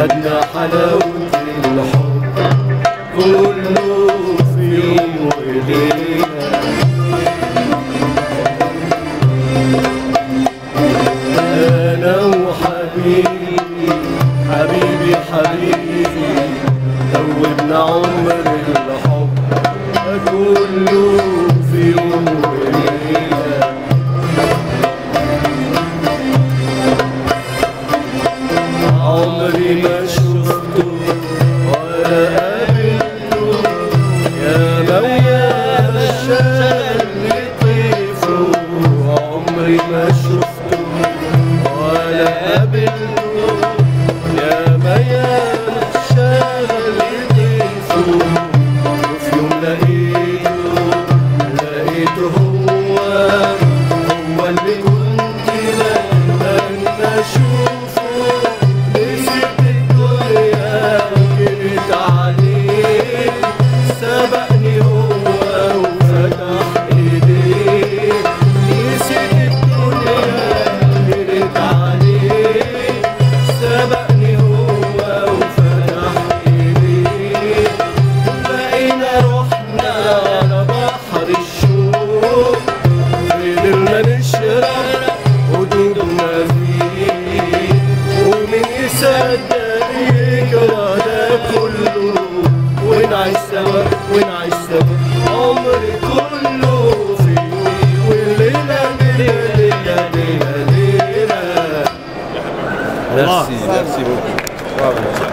خدنا حلاوة الحب كله في يوم وليلة. أنا وحبيبي حبيبي حبيبي دوبنا عمر الحب كله في يوم وليلة. عمري ما شفته ولا قابلته يا مويا الشال لطيفه. عمري ما شفته ولا قابلته يا مويا الشال لطيفه. وفي يوم لقيته هو اللي كنت بتمنى اشوفه. نسيت الدنيا وجريت عليه سبقني هو وفتح ايديه. نسيت الدنيا وجريت عليه سبقني هو وفتح ايديه. بقينا رحنا على بحر الشوق فضلنا نشرب ودوبنا فيه. ومين يصدق يجرى ده كله ونعيش سوا ونعيش سوا عمري كله فيه. والليلة ليلة ليلة ليلة ليلة. Merci beaucoup.